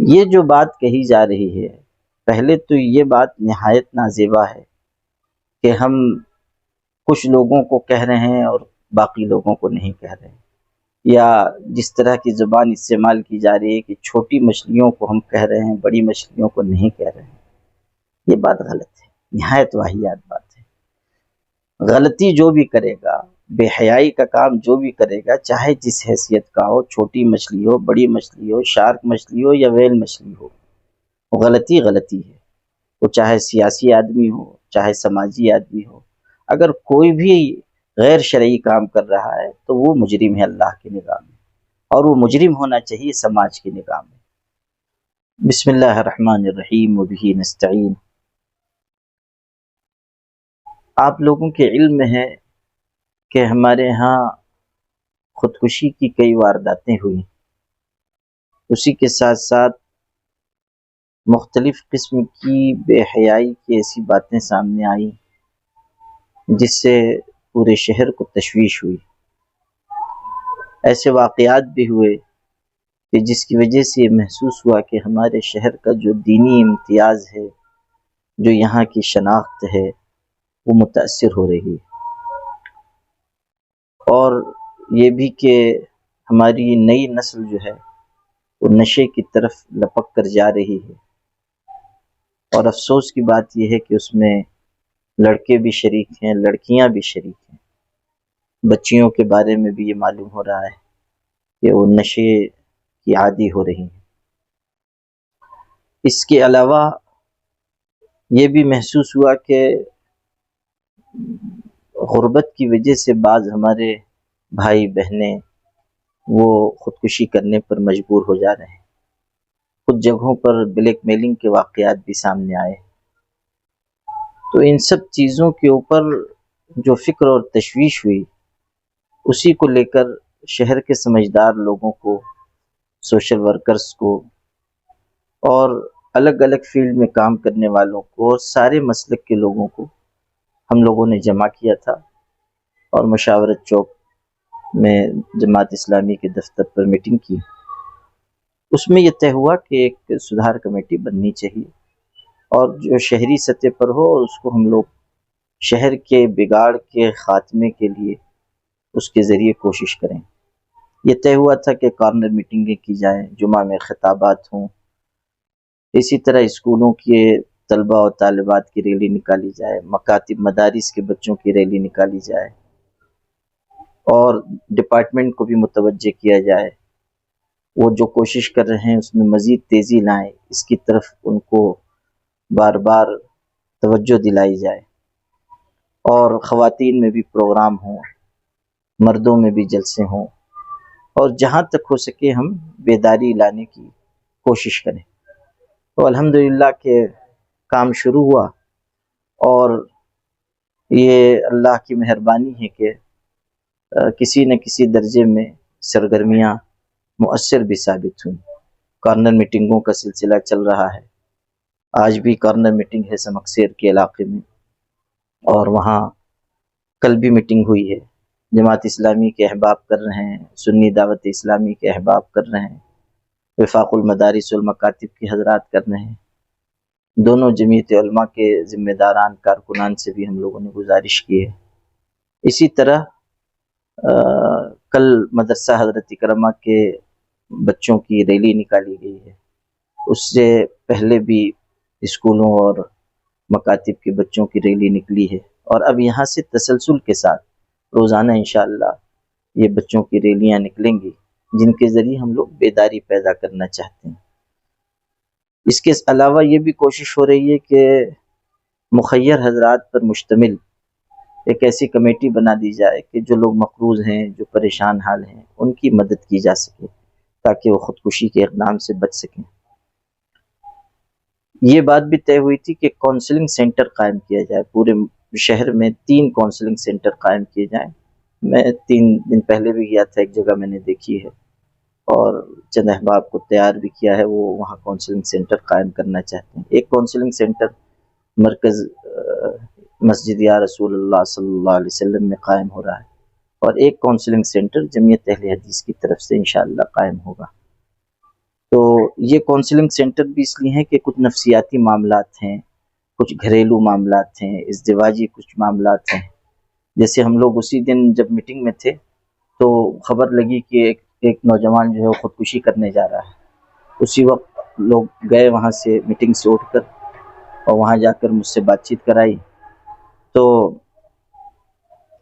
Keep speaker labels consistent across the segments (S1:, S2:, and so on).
S1: یہ جو بات کہی جا رہی ہے، پہلے تو یہ بات نہایت نازیبا ہے کہ ہم کچھ لوگوں کو کہہ رہے ہیں اور باقی لوگوں کو نہیں کہہ رہے ہیں، یا جس طرح کی زبان استعمال کی جا رہی ہے کہ چھوٹی مچھلیوں کو ہم کہہ رہے ہیں، بڑی مچھلیوں کو نہیں کہہ رہے ہیں، یہ بات غلط ہے، نہایت واہیات بات ہے۔ غلطی جو بھی کرے گا، بے حیائی کا کام جو بھی کرے گا، چاہے جس حیثیت کا ہو، چھوٹی مچھلی ہو، بڑی مچھلی ہو، شارک مچھلی ہو یا ویل مچھلی ہو، وہ غلطی غلطی ہے۔ وہ چاہے سیاسی آدمی ہو، چاہے سماجی آدمی ہو، اگر کوئی بھی غیر شرعی کام کر رہا ہے تو وہ مجرم ہے اللہ کی نگاہ میں، اور وہ مجرم ہونا چاہیے سماج کی نگاہ میں۔ بسم اللہ الرحمن الرحیم وبہ نستعین۔ آپ لوگوں کے علم میں ہے کہ ہمارے ہاں خودکشی کی کئی وارداتیں ہوئی، اسی کے ساتھ ساتھ مختلف قسم کی بے حیائی کی ایسی باتیں سامنے آئیں جس سے پورے شہر کو تشویش ہوئی۔ ایسے واقعات بھی ہوئے کہ جس کی وجہ سے یہ محسوس ہوا کہ ہمارے شہر کا جو دینی امتیاز ہے، جو یہاں کی شناخت ہے، وہ متاثر ہو رہی ہے، اور یہ بھی کہ ہماری نئی نسل جو ہے وہ نشے کی طرف لپک کر جا رہی ہے، اور افسوس کی بات یہ ہے کہ اس میں لڑکے بھی شریک ہیں، لڑکیاں بھی شریک ہیں۔ بچیوں کے بارے میں بھی یہ معلوم ہو رہا ہے کہ وہ نشے کی عادی ہو رہی ہیں۔ اس کے علاوہ یہ بھی محسوس ہوا کہ غربت کی وجہ سے بعض ہمارے بھائی بہنیں وہ خودکشی کرنے پر مجبور ہو جا رہے ہیں۔ کچھ جگہوں پر بلیک میلنگ کے واقعات بھی سامنے آئے۔ تو ان سب چیزوں کے اوپر جو فکر اور تشویش ہوئی، اسی کو لے کر شہر کے سمجھدار لوگوں کو، سوشل ورکرز کو، اور الگ الگ فیلڈ میں کام کرنے والوں کو، اور سارے مسلک کے لوگوں کو ہم لوگوں نے جمع کیا تھا، اور مشاورت چوک میں جماعت اسلامی کے دفتر پر میٹنگ کی۔ اس میں یہ طے ہوا کہ ایک سدھار کمیٹی بننی چاہیے، اور جو شہری سطح پر ہو، اور اس کو ہم لوگ شہر کے بگاڑ کے خاتمے کے لیے اس کے ذریعے کوشش کریں۔ یہ طے ہوا تھا کہ کارنر میٹنگیں کی جائیں، جمعہ میں خطابات ہوں، اسی طرح اسکولوں کے طلباء و طالبات کی ریلی نکالی جائے، مکاتب مدارس کے بچوں کی ریلی نکالی جائے، اور ڈپارٹمنٹ کو بھی متوجہ کیا جائے، وہ جو کوشش کر رہے ہیں اس میں مزید تیزی لائیں، اس کی طرف ان کو بار بار توجہ دلائی جائے، اور خواتین میں بھی پروگرام ہوں، مردوں میں بھی جلسے ہوں، اور جہاں تک ہو سکے ہم بیداری لانے کی کوشش کریں۔ تو الحمدللہ کہ کام شروع ہوا، اور یہ اللہ کی مہربانی ہے کہ کسی نہ کسی درجے میں سرگرمیاں مؤثر بھی ثابت ہوئیں۔ کارنر میٹنگوں کا سلسلہ چل رہا ہے، آج بھی کارنر میٹنگ ہے سمکسیر کے علاقے میں، اور وہاں کل بھی میٹنگ ہوئی ہے۔ جماعت اسلامی کے احباب کر رہے ہیں، سنی دعوت اسلامی کے احباب کر رہے ہیں، وفاق المدارس والمکاتب کے حضرات کر رہے ہیں، دونوں جمعیت علماء کے ذمہ داران کارکنان سے بھی ہم لوگوں نے گزارش کی ہے۔ اسی طرح کل مدرسہ حضرت اکرمہ کے بچوں کی ریلی نکالی گئی ہے، اس سے پہلے بھی اسکولوں اور مکاتب کے بچوں کی ریلی نکلی ہے، اور اب یہاں سے تسلسل کے ساتھ روزانہ انشاءاللہ یہ بچوں کی ریلیاں نکلیں گی، جن کے ذریعے ہم لوگ بیداری پیدا کرنا چاہتے ہیں۔ اس کے علاوہ یہ بھی کوشش ہو رہی ہے کہ مخیر حضرات پر مشتمل ایک ایسی کمیٹی بنا دی جائے کہ جو لوگ مقروض ہیں، جو پریشان حال ہیں، ان کی مدد کی جا سکے تاکہ وہ خودکشی کے اقدام سے بچ سکیں۔ یہ بات بھی طے ہوئی تھی کہ کونسلنگ سینٹر قائم کیا جائے، پورے شہر میں 3 کونسلنگ سینٹر قائم کیے جائیں۔ میں 3 دن پہلے بھی گیا تھا، ایک جگہ میں نے دیکھی ہے، اور چند احباب کو تیار بھی کیا ہے، وہ وہاں کونسلنگ سینٹر قائم کرنا چاہتے ہیں۔ ایک کونسلنگ سینٹر مرکز مسجد یا رسول اللہ صلی اللہ علیہ وسلم میں قائم ہو رہا ہے، اور ایک کونسلنگ سینٹر جمعیت اہل حدیث کی طرف سے انشاءاللہ قائم ہوگا۔ تو یہ کونسلنگ سینٹر بھی اس لیے ہیں کہ کچھ نفسیاتی معاملات ہیں، کچھ گھریلو معاملات ہیں، ازدواجی کچھ معاملات ہیں. جیسے ہم لوگ اسی دن جب میٹنگ میں تھے تو خبر لگی کہ ایک نوجوان جو ہے وہ خودکشی کرنے جا رہا ہے. اسی وقت لوگ گئے وہاں سے، میٹنگ سے اٹھ کر، اور وہاں جا کر مجھ سے بات چیت کرائی. تو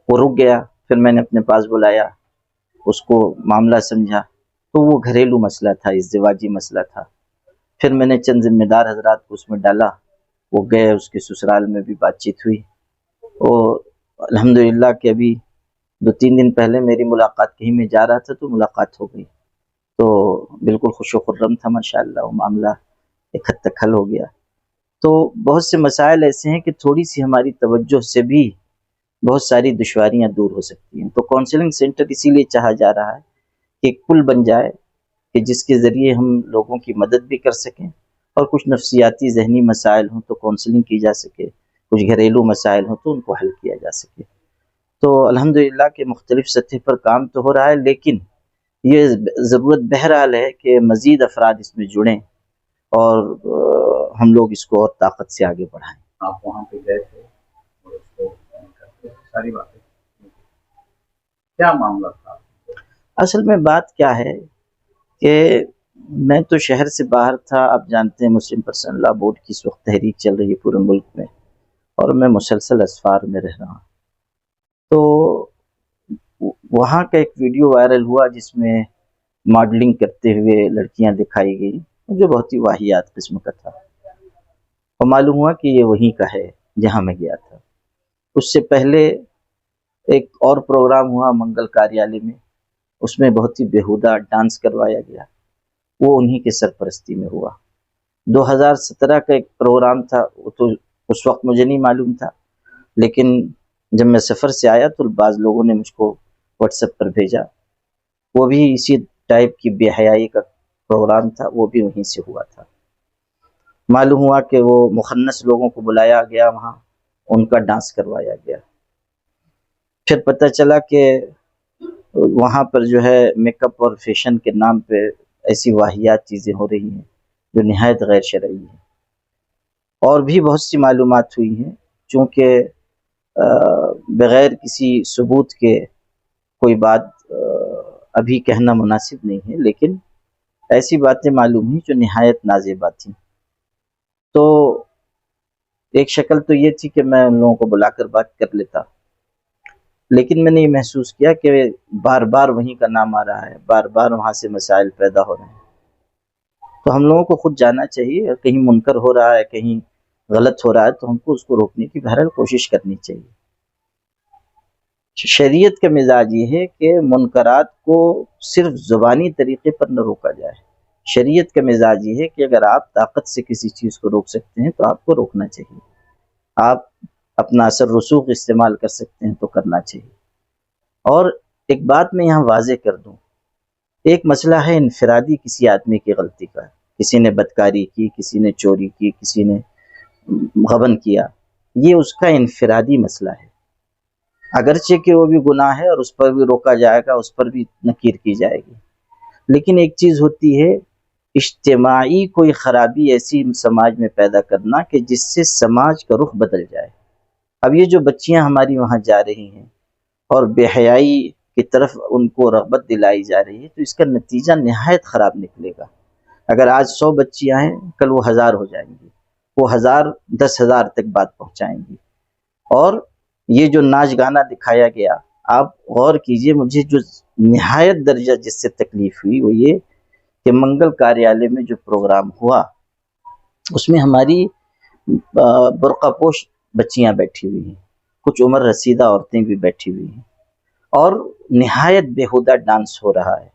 S1: وہ رک گیا، پھر میں نے اپنے پاس بلایا، اس کو معاملہ سمجھا تو وہ گھریلو مسئلہ تھا، ازدواجی مسئلہ تھا. پھر میں نے چند ذمہ دار حضرات کو اس میں ڈالا، وہ گئے، اس کے سسرال میں بھی بات چیت ہوئی. اور الحمدللہ کہ ابھی 2-3 دن پہلے میری ملاقات، کہیں میں جا رہا تھا تو ملاقات ہو گئی، تو بالکل خوش و خرم تھا ماشاءاللہ. وہ معاملہ ایک حد تک حل ہو گیا. تو بہت سے مسائل ایسے ہیں کہ تھوڑی سی ہماری توجہ سے بھی بہت ساری دشواریاں دور ہو سکتی ہیں. تو کونسلنگ سینٹر اسی لیے چاہا جا رہا ہے کہ ایک پل بن جائے کہ جس کے ذریعے ہم لوگوں کی مدد بھی کر سکیں، اور کچھ نفسیاتی ذہنی مسائل ہوں تو کونسلنگ کی جا سکے، کچھ گھریلو مسائل ہوں تو ان کو حل کیا جا سکے. تو الحمدللہ کہ مختلف سطح پر کام تو ہو رہا ہے، لیکن یہ ضرورت بہرحال ہے کہ مزید افراد اس میں جڑیں اور ہم لوگ اس کو اور طاقت سے آگے بڑھائیں.
S2: آپ وہاں پہ گئے تھے اور اس کو ساری باتیں، کیا معاملہ تھا؟
S1: اصل میں بات کیا ہے کہ میں تو شہر سے باہر تھا. آپ جانتے ہیں مسلم پرسنل لا بورڈ کی اس وقت تحریک چل رہی ہے پورے ملک میں، اور میں مسلسل اسفار میں رہ رہا ہوں. تو وہاں کا ایک ویڈیو وائرل ہوا جس میں ماڈلنگ کرتے ہوئے لڑکیاں دکھائی گئی، جو بہت ہی واہیات قسم کا تھا. اور معلوم ہوا کہ یہ وہیں کا ہے جہاں میں گیا تھا. اس سے پہلے ایک اور پروگرام ہوا منگل کاریالے میں، اس میں بہت ہی بیہودہ ڈانس کروایا گیا، وہ انہی کے سرپرستی میں ہوا. 2017 کا ایک پروگرام تھا، وہ تو اس وقت مجھے نہیں معلوم تھا، لیکن جب میں سفر سے آیا تو بعض لوگوں نے مجھ کو واٹس ایپ پر بھیجا، وہ بھی اسی ٹائپ کی بے حیائی کا پروگرام تھا، وہ بھی وہیں سے ہوا تھا. معلوم ہوا کہ وہ مخنث لوگوں کو بلایا گیا، وہاں ان کا ڈانس کروایا گیا. پھر پتہ چلا کہ وہاں پر جو ہے میک اپ اور فیشن کے نام پہ ایسی واہیات چیزیں ہو رہی ہیں جو نہایت غیر شرعی ہیں. اور بھی بہت سی معلومات ہوئی ہیں، چونکہ بغیر کسی ثبوت کے کوئی بات ابھی کہنا مناسب نہیں ہے، لیکن ایسی باتیں معلوم ہیں جو نہایت نازیبا تھیں. تو ایک شکل تو یہ تھی کہ میں ان لوگوں کو بلا کر بات کر لیتا، لیکن میں نے یہ محسوس کیا کہ بار بار وہیں کا نام آ رہا ہے، بار بار وہاں سے مسائل پیدا ہو رہے ہیں. تو ہم لوگوں کو خود جاننا چاہیے، اور کہیں منکر ہو رہا ہے، کہیں غلط ہو رہا ہے تو ہم کو اس کو روکنے کی بہرحال کوشش کرنی چاہیے. شریعت کا مزاج یہ ہے کہ منکرات کو صرف زبانی طریقے پر نہ روکا جائے. شریعت کا مزاج یہ ہے کہ اگر آپ طاقت سے کسی چیز کو روک سکتے ہیں تو آپ کو روکنا چاہیے. آپ اپنا اثر رسوخ استعمال کر سکتے ہیں تو کرنا چاہیے. اور ایک بات میں یہاں واضح کر دوں، ایک مسئلہ ہے انفرادی کسی آدمی کی غلطی کا، کسی نے بدکاری کی، کسی نے چوری کی، کسی نے غبن کیا، یہ اس کا انفرادی مسئلہ ہے، اگرچہ کہ وہ بھی گناہ ہے اور اس پر بھی روکا جائے گا، اس پر بھی نکیر کی جائے گی. لیکن ایک چیز ہوتی ہے اجتماعی کوئی خرابی ایسی سماج میں پیدا کرنا کہ جس سے سماج کا رخ بدل جائے. اب یہ جو بچیاں ہماری وہاں جا رہی ہیں اور بے حیائی کی طرف ان کو رغبت دلائی جا رہی ہے، تو اس کا نتیجہ نہایت خراب نکلے گا. اگر آج 100 بچیاں ہیں، کل وہ 1000 ہو جائیں گی، وہ 1000 10,000 تک بات پہنچائیں گی. اور یہ جو ناچ گانا دکھایا گیا، آپ غور کیجئے، مجھے جو نہایت درجہ جس سے تکلیف ہوئی وہ یہ کہ منگل کاریالے میں جو پروگرام ہوا اس میں ہماری برقع پوش بچیاں بیٹھی ہوئی ہیں، کچھ عمر رسیدہ عورتیں بھی بیٹھی ہوئی ہیں، اور نہایت بیہودہ ڈانس ہو رہا ہے.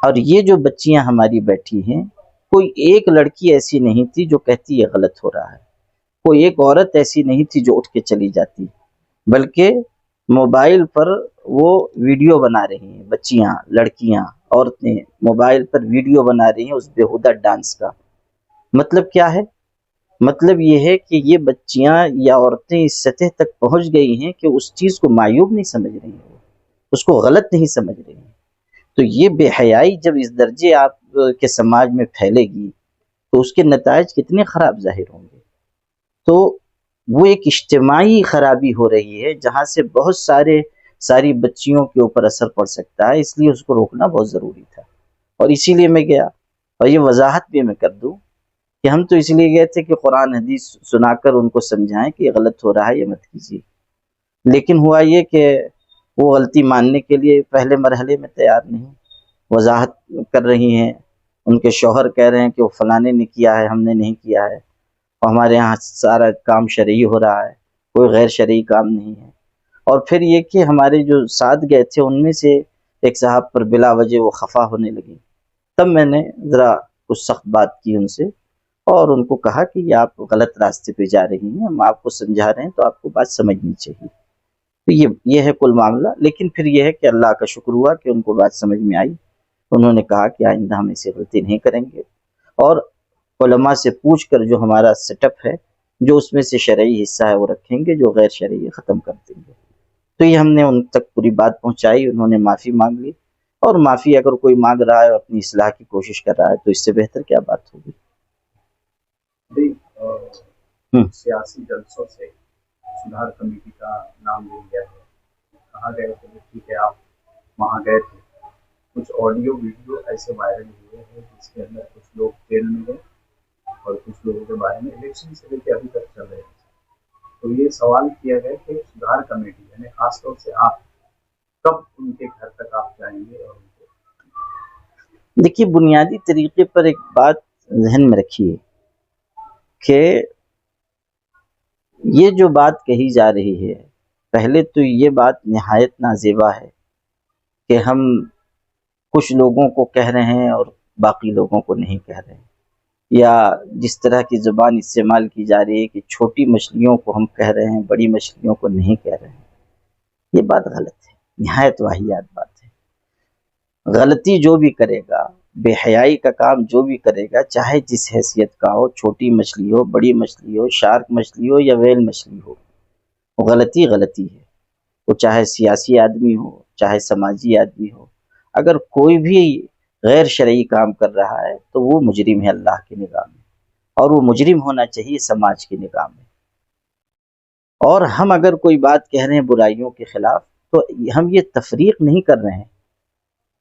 S1: اور یہ جو بچیاں ہماری بیٹھی ہیں، کوئی ایک لڑکی ایسی نہیں تھی جو کہتی یہ غلط ہو رہا ہے، کوئی ایک عورت ایسی نہیں تھی جو اٹھ کے چلی جاتی، بلکہ موبائل پر وہ ویڈیو بنا رہی ہیں، بچیاں، لڑکیاں، عورتیں موبائل پر ویڈیو بنا رہی ہیں اس بیہودہ ڈانس کا. مطلب کیا ہے؟ مطلب یہ ہے کہ یہ بچیاں یا عورتیں اس سطح تک پہنچ گئی ہیں کہ اس چیز کو معیوب نہیں سمجھ رہی ہیں، اس کو غلط نہیں سمجھ رہی ہیں. تو یہ بے حیائی جب اس درجے آپ کے سماج میں پھیلے گی تو اس کے نتائج کتنے خراب ظاہر ہوں گے. تو وہ ایک اجتماعی خرابی ہو رہی ہے جہاں سے بہت ساری بچیوں کے اوپر اثر پڑ سکتا ہے. اس لیے اس کو روکنا بہت ضروری تھا اور اسی لیے میں گیا. اور یہ وضاحت بھی میں کر دوں کہ ہم تو اس لیے گئے تھے کہ قرآن حدیث سنا کر ان کو سمجھائیں کہ یہ غلط ہو رہا ہے، یہ مت کیجیے. لیکن ہوا یہ کہ وہ غلطی ماننے کے لیے پہلے مرحلے میں تیار نہیں. وضاحت کر رہی ہیں، ان کے شوہر کہہ رہے ہیں کہ وہ فلانے نے کیا ہے، ہم نے نہیں کیا ہے، اور ہمارے ہاں سارا کام شرعی ہو رہا ہے، کوئی غیر شرعی کام نہیں ہے. اور پھر یہ کہ ہمارے جو ساتھ گئے تھے ان میں سے ایک صاحب پر بلا وجہ وہ خفا ہونے لگی. تب میں نے ذرا کچھ سخت بات کی ان سے اور ان کو کہا کہ یہ آپ غلط راستے پہ جا رہی ہیں، ہم آپ کو سمجھا رہے ہیں تو آپ کو بات سمجھنی چاہیے. تو یہ ہے کل معاملہ. لیکن پھر یہ ہے کہ اللہ کا شکر ہوا کہ ان کو بات سمجھ میں آئی. انہوں نے کہا کہ آئندہ ہم ایسی غلطی نہیں کریں گے اور علماء سے پوچھ کر جو ہمارا سیٹ اپ ہے، جو اس میں سے شرعی حصہ ہے وہ رکھیں گے، جو غیر شرعی ختم کر دیں گے. تو یہ ہم نے ان تک پوری بات پہنچائی. انہوں نے معافی مانگ لی، اور معافی اگر کوئی مانگ رہا ہے اور اپنی اصلاح کی کوشش کر رہا ہے تو اس سے بہتر کیا بات ہوگی.
S2: سیاسی جلسوں سے سدھار کمیٹی کا نام لیا گیا ہے، کہا گیا کہ ٹھیک ہے آپ وہاں گئے تھے. کچھ آڈیو ویڈیو ایسے وائرل ہوئے ہیں جس کے اندر کچھ لوگ جیل میں گئے اور کچھ لوگوں کے بارے میں الیکشن سے لے کے ابھی تک چل رہے ہیں. تو یہ سوال کیا گیا کہ سدھار کمیٹی یعنی خاص طور سے آپ کب ان کے گھر تک آپ جائیں گے؟ اور
S1: دیکھیے، بنیادی طریقے پر ایک بات ذہن میں رکھیے کہ یہ جو بات کہی جا رہی ہے، پہلے تو یہ بات نہایت نازیبا ہے کہ ہم کچھ لوگوں کو کہہ رہے ہیں اور باقی لوگوں کو نہیں کہہ رہے ہیں، یا جس طرح کی زبان استعمال کی جا رہی ہے کہ چھوٹی مچھلیوں کو ہم کہہ رہے ہیں، بڑی مچھلیوں کو نہیں کہہ رہے ہیں. یہ بات غلط ہے، نہایت واہیات بات ہے. غلطی جو بھی کرے گا، بے حیائی کا کام جو بھی کرے گا، چاہے جس حیثیت کا ہو، چھوٹی مچھلی ہو، بڑی مچھلی ہو، شارک مچھلی ہو یا ویل مچھلی ہو، وہ غلطی غلطی ہے. وہ چاہے سیاسی آدمی ہو، چاہے سماجی آدمی ہو، اگر کوئی بھی غیر شرعی کام کر رہا ہے تو وہ مجرم ہے اللہ کی نگاہ میں، اور وہ مجرم ہونا چاہیے سماج کی نگاہ میں. اور ہم اگر کوئی بات کہہ رہے ہیں برائیوں کے خلاف تو ہم یہ تفریق نہیں کر رہے ہیں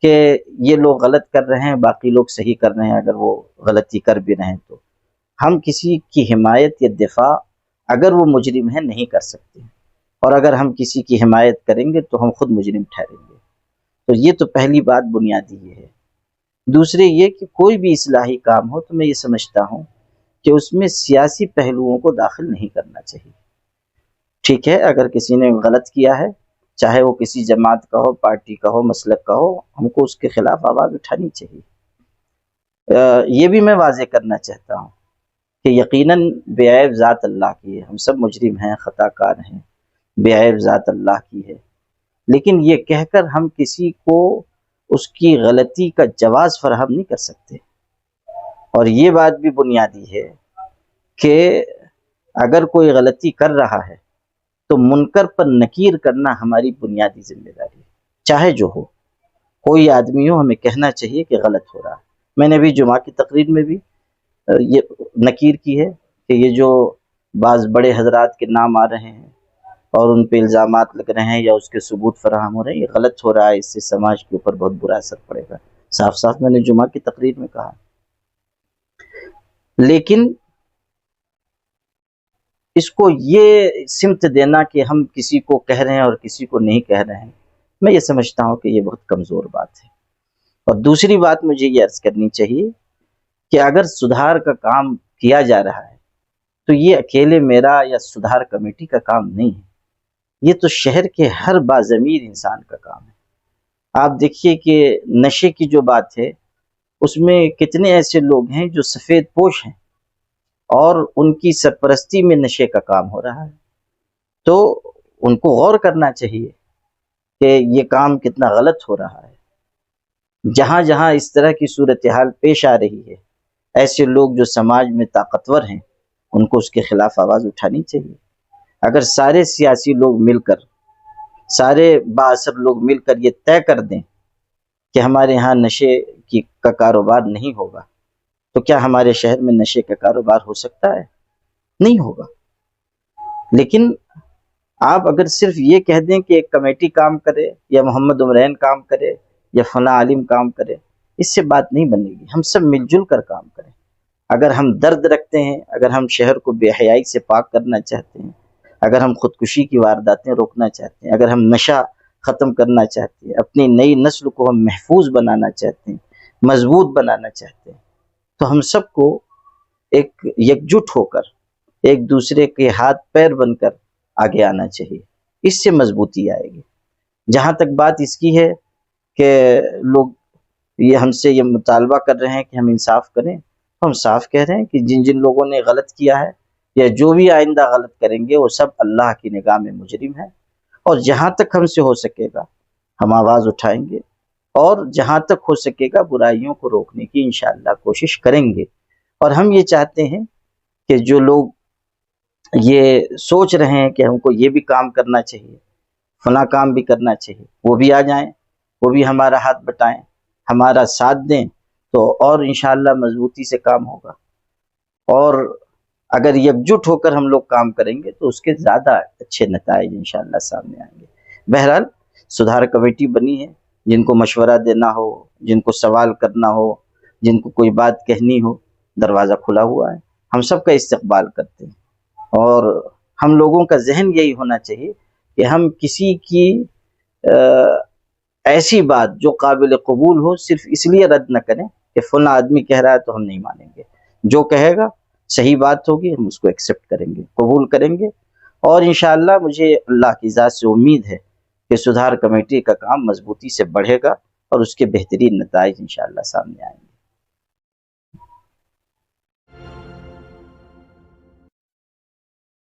S1: کہ یہ لوگ غلط کر رہے ہیں باقی لوگ صحیح کر رہے ہیں. اگر وہ غلطی کر بھی رہے ہیں تو ہم کسی کی حمایت یا دفاع اگر وہ مجرم ہے نہیں کر سکتے، اور اگر ہم کسی کی حمایت کریں گے تو ہم خود مجرم ٹھہریں گے. تو یہ تو پہلی بات بنیادی یہ ہے. دوسرے یہ کہ کوئی بھی اصلاحی کام ہو تو میں یہ سمجھتا ہوں کہ اس میں سیاسی پہلوؤں کو داخل نہیں کرنا چاہیے. ٹھیک ہے، اگر کسی نے غلط کیا ہے، چاہے وہ کسی جماعت کا ہو، پارٹی کا ہو، مسلک کا ہو، ہم کو اس کے خلاف آواز اٹھانی چاہیے. یہ بھی میں واضح کرنا چاہتا ہوں کہ یقیناً بے عیب ذات اللہ کی ہے، ہم سب مجرم ہیں، خطا کار ہیں، بے عیب ذات اللہ کی ہے. لیکن یہ کہہ کر ہم کسی کو اس کی غلطی کا جواز فراہم نہیں کر سکتے. اور یہ بات بھی بنیادی ہے کہ اگر کوئی غلطی کر رہا ہے تو منکر پر نکیر کرنا ہماری بنیادی ذمہ داری ہے، چاہے جو ہو، کوئی آدمی ہو، ہمیں کہنا چاہیے کہ غلط ہو رہا ہے. میں نے بھی جمعہ کی تقریر میں بھی یہ نکیر کی ہے کہ یہ جو بعض بڑے حضرات کے نام آ رہے ہیں اور ان پہ الزامات لگ رہے ہیں یا اس کے ثبوت فراہم ہو رہے ہیں، یہ غلط ہو رہا ہے، اس سے سماج کے اوپر بہت برا اثر پڑے گا. صاف صاف میں نے جمعہ کی تقریر میں کہا. لیکن اس کو یہ سمت دینا کہ ہم کسی کو کہہ رہے ہیں اور کسی کو نہیں کہہ رہے ہیں، میں یہ سمجھتا ہوں کہ یہ بہت کمزور بات ہے. اور دوسری بات مجھے یہ عرض کرنی چاہیے کہ اگر سدھار کا کام کیا جا رہا ہے تو یہ اکیلے میرا یا سدھار کمیٹی کا کام نہیں ہے، یہ تو شہر کے ہر باضمیر انسان کا کام ہے. آپ دیکھیے کہ نشے کی جو بات ہے اس میں کتنے ایسے لوگ ہیں جو سفید پوش ہیں اور ان کی سرپرستی میں نشے کا کام ہو رہا ہے. تو ان کو غور کرنا چاہیے کہ یہ کام کتنا غلط ہو رہا ہے. جہاں جہاں اس طرح کی صورتحال پیش آ رہی ہے، ایسے لوگ جو سماج میں طاقتور ہیں ان کو اس کے خلاف آواز اٹھانی چاہیے. اگر سارے سیاسی لوگ مل کر، سارے بااثر لوگ مل کر یہ طے کر دیں کہ ہمارے ہاں نشے کا کاروبار نہیں ہوگا تو کیا ہمارے شہر میں نشے کا کاروبار ہو سکتا ہے؟ نہیں ہوگا۔ لیکن آپ اگر صرف یہ کہہ دیں کہ ایک کمیٹی کام کرے یا محمد عمرین کام کرے یا فلاں عالم کام کرے، اس سے بات نہیں بنے گی۔ ہم سب مل جل کر کام کریں۔ اگر ہم درد رکھتے ہیں، اگر ہم شہر کو بے حیائی سے پاک کرنا چاہتے ہیں، اگر ہم خودکشی کی وارداتیں روکنا چاہتے ہیں، اگر ہم نشہ ختم کرنا چاہتے ہیں، اپنی نئی نسل کو ہم محفوظ بنانا چاہتے ہیں، مضبوط بنانا چاہتے ہیں، تو ہم سب کو ایک یکجٹ ہو کر ایک دوسرے کے ہاتھ پیر بن کر آگے آنا چاہیے۔ اس سے مضبوطی آئے گی۔ جہاں تک بات اس کی ہے کہ لوگ یہ ہم سے یہ مطالبہ کر رہے ہیں کہ ہم انصاف کریں، ہم صاف کہہ رہے ہیں کہ جن جن لوگوں نے غلط کیا ہے یا جو بھی آئندہ غلط کریں گے وہ سب اللہ کی نگاہ میں مجرم ہیں، اور جہاں تک ہم سے ہو سکے گا ہم آواز اٹھائیں گے، اور جہاں تک ہو سکے گا برائیوں کو روکنے کی انشاءاللہ کوشش کریں گے۔ اور ہم یہ چاہتے ہیں کہ جو لوگ یہ سوچ رہے ہیں کہ ہم کو یہ بھی کام کرنا چاہیے، فلاں کام بھی کرنا چاہیے، وہ بھی آ جائیں، وہ بھی ہمارا ہاتھ بٹائیں، ہمارا ساتھ دیں، تو اور انشاءاللہ مضبوطی سے کام ہوگا۔ اور اگر یکجٹ ہو کر ہم لوگ کام کریں گے تو اس کے زیادہ اچھے نتائج انشاءاللہ سامنے آئیں گے۔ بہرحال سدھار کمیٹی بنی ہے، جن کو مشورہ دینا ہو، جن کو سوال کرنا ہو، جن کو کوئی بات کہنی ہو، دروازہ کھلا ہوا ہے، ہم سب کا استقبال کرتے ہیں۔ اور ہم لوگوں کا ذہن یہی ہونا چاہیے کہ ہم کسی کی ایسی بات جو قابل قبول ہو صرف اس لیے رد نہ کریں کہ فلاں آدمی کہہ رہا ہے تو ہم نہیں مانیں گے۔ جو کہے گا صحیح بات ہوگی، ہم اس کو ایکسیپٹ کریں گے، قبول کریں گے۔ اور انشاءاللہ مجھے اللہ کی ذات سے امید ہے کہ سدھار کمیٹی کا کام مضبوطی سے بڑھے گا اور اس کے بہترین نتائج انشاءاللہ سامنے آئیں گے۔